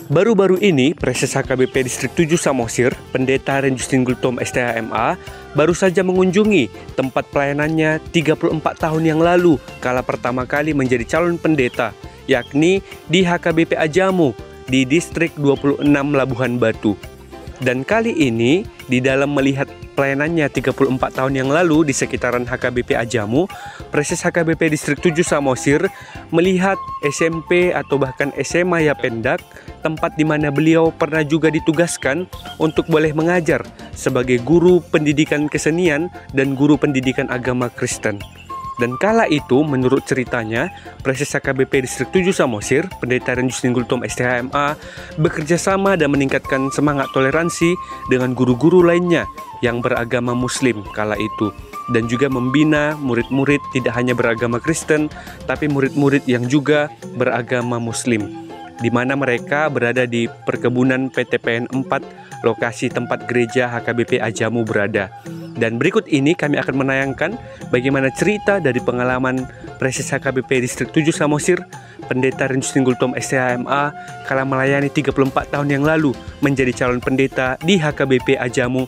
Baru-baru ini, Preses HKBP Distrik 7 Samosir, Pendeta Ren Justin Gultom STHMA, baru saja mengunjungi tempat pelayanannya 34 tahun yang lalu kala pertama kali menjadi calon pendeta, yakni di HKBP Ajamu di Distrik 26 Labuhan Batu. Dan kali ini, di dalam melihat pelayanannya 34 tahun yang lalu di sekitaran HKBP Ajamu, Preses HKBP Distrik 7 Samosir melihat SMP atau bahkan SMA Yapendak, tempat di mana beliau pernah juga ditugaskan untuk boleh mengajar sebagai guru pendidikan kesenian dan guru pendidikan agama Kristen. Dan kala itu, menurut ceritanya, Preses HKBP Distrik 7 Samosir, Pendeta Ren Justin Gultom STHMA, bekerja sama dan meningkatkan semangat toleransi dengan guru-guru lainnya yang beragama Muslim kala itu, dan juga membina murid-murid tidak hanya beragama Kristen, tapi murid-murid yang juga beragama Muslim, di mana mereka berada di perkebunan PTPN 4, lokasi tempat gereja HKBP Ajamu berada. Dan berikut ini kami akan menayangkan bagaimana cerita dari pengalaman Preses HKBP Distrik 7 Samosir, Pendeta Ren Justin Gultom STHMA, kala melayani 34 tahun yang lalu menjadi calon pendeta di HKBP Ajamu,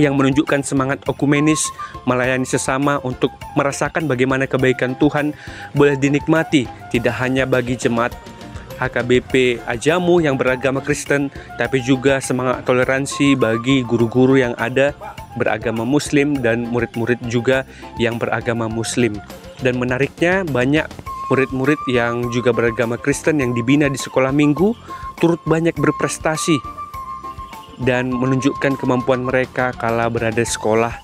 yang menunjukkan semangat okumenis, melayani sesama untuk merasakan bagaimana kebaikan Tuhan boleh dinikmati tidak hanya bagi jemaat HKBP Ajamu yang beragama Kristen, tapi juga semangat toleransi bagi guru-guru yang ada beragama Muslim dan murid-murid juga yang beragama Muslim. Dan menariknya, banyak murid-murid yang juga beragama Kristen yang dibina di sekolah minggu turut banyak berprestasi dan menunjukkan kemampuan mereka kala berada sekolah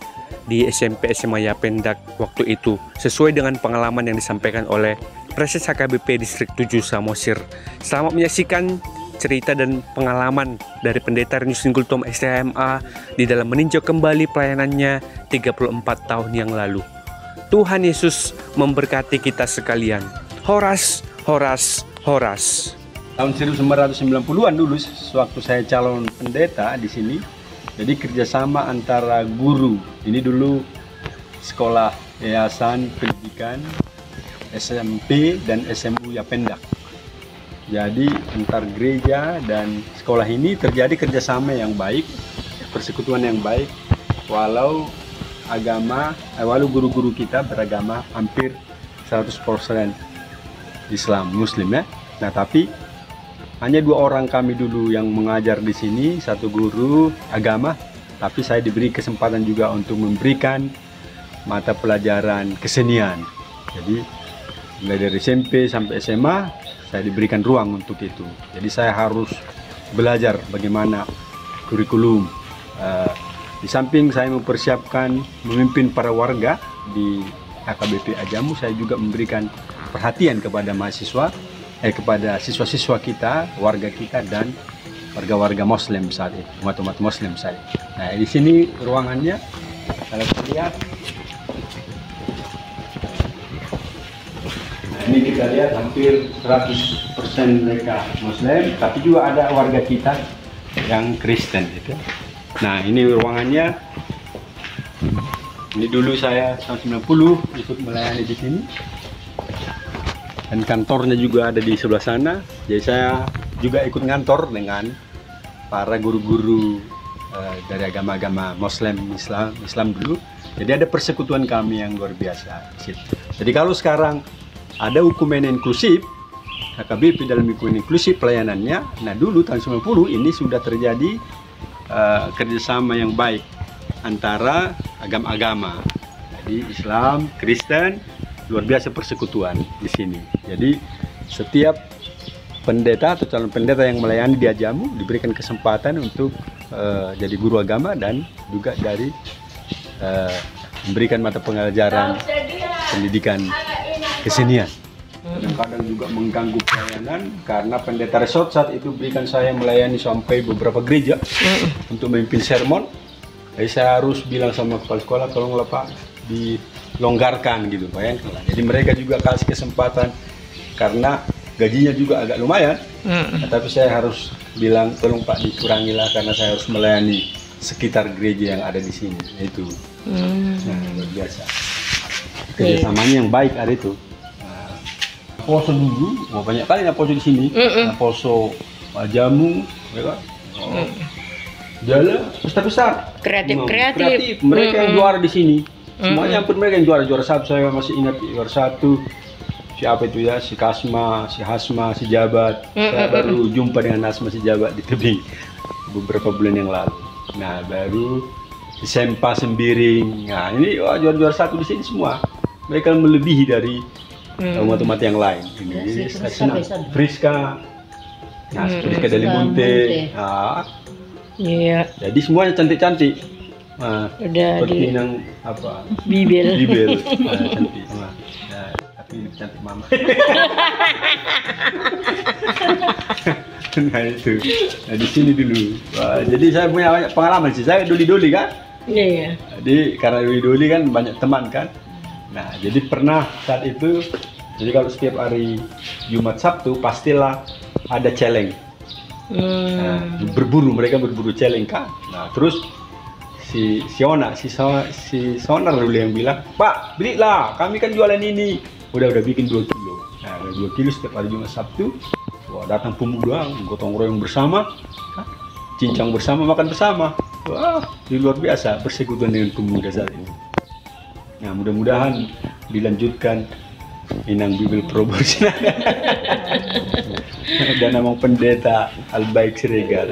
di SMP SMA Yapendak waktu itu, sesuai dengan pengalaman yang disampaikan oleh Preses HKBP Distrik 7 Samosir. Selamat menyaksikan cerita dan pengalaman dari Pendeta Ren Justin Gultom STHMA di dalam meninjau kembali pelayanannya 34 tahun yang lalu. Tuhan Yesus memberkati kita sekalian. Horas, horas, horas. Tahun 1990-an dulu, sewaktu saya calon pendeta di sini, jadi kerjasama antara guru. Ini dulu sekolah yayasan pendidikan SMP dan SMU Yapendak. Jadi antar gereja dan sekolah ini terjadi kerjasama yang baik, persekutuan yang baik, walau guru-guru kita beragama hampir 100% Islam Muslim ya. Nah, tapi hanya 2 orang kami dulu yang mengajar di sini, satu guru agama, tapi saya diberi kesempatan juga untuk memberikan mata pelajaran kesenian. Jadi mulai dari SMP sampai SMA saya diberikan ruang untuk itu. Jadi saya harus belajar bagaimana kurikulum. Di samping saya mempersiapkan memimpin para warga di HKBP Ajamu, saya juga memberikan perhatian kepada mahasiswa, kepada siswa-siswa kita, warga kita, dan warga-warga Muslim saat itu, umat-umat Muslim saya. Nah, di sini ruangannya, kalau kita lihat, nah, ini kita lihat hampir 100% mereka Muslim, tapi juga ada warga kita yang Kristen gitu. Nah, ini ruangannya. Ini dulu saya tahun 90 ikut melayani di sini. Dan kantornya juga ada di sebelah sana. Jadi saya juga ikut ngantor dengan para guru-guru dari agama-agama Muslim, Islam dulu. Jadi ada persekutuan kami yang luar biasa di situ. Jadi kalau sekarang ada ukumen inklusif, HKBP dalam ukumen inklusif pelayanannya, nah dulu tahun 90 ini sudah terjadi kerjasama yang baik antara agama-agama. Jadi Islam, Kristen, luar biasa persekutuan di sini. Jadi setiap pendeta atau calon pendeta yang melayani di Ajamu diberikan kesempatan untuk jadi guru agama dan juga dari memberikan mata pelajaran pendidikan kesenian. Kadang-kadang juga mengganggu pelayanan karena pendeta resort saat itu berikan saya melayani sampai beberapa gereja untuk memimpin sermon. Jadi saya harus bilang sama kepala sekolah, tolonglah Pak dilonggarkan gitu, bayangkan. Jadi mereka juga kasih kesempatan karena gajinya juga agak lumayan. Tapi saya harus bilang tolong Pak dikurangilah karena saya harus melayani sekitar gereja yang ada di sini. Itu nah, luar biasa kerjasamanya yang baik ada itu. Poso dulu, banyak kali poso di sini. Poso jamu, ya kan? Jalan besar-besar. Kreatif. Mereka yang juara di sini. Semuanya hampir mereka yang juara satu. Saya masih ingat juara satu. Siapa itu ya? Si Kasma, si Hasma, si Jabat. Saya baru jumpa dengan Hasma si Jabat di tebing beberapa bulan yang lalu. Nah, baru si Sempa Sembiring. Nah, ini juara satu di sini semua. Mereka melebihi dari umat-umat yang lain. Ini senang. Friska. Nah, Friska dari Munte. Nah, Iya. jadi semuanya cantik-cantik. Nah, Udah seperti yang apa? Bibel. Nah, cantik. Nah, tapi lebih cantik mama. Nah itu. Nah di sini dulu. Wah, jadi saya punya banyak pengalaman sih. Saya duli-duli kan. Iya. Jadi karena duli-duli kan banyak teman kan. Nah jadi pernah saat itu. Jadi kalau setiap hari Jumat Sabtu pastilah ada celeng. Nah, mereka berburu celeng kan. Nah terus si Sonar dulu yang bilang, Pak belilah, kami kan jualan ini. Udah bikin 2 kilo. Nah 2 kilo setiap hari Jumat Sabtu. Wah datang pemuda, gotong royong bersama, cincang bersama, makan bersama. Wah luar biasa persekutuan dengan pemuda saat ini. Nah mudah-mudahan dilanjutkan Inang Bibel Probolsina dan namang pendeta Albaik Siregar.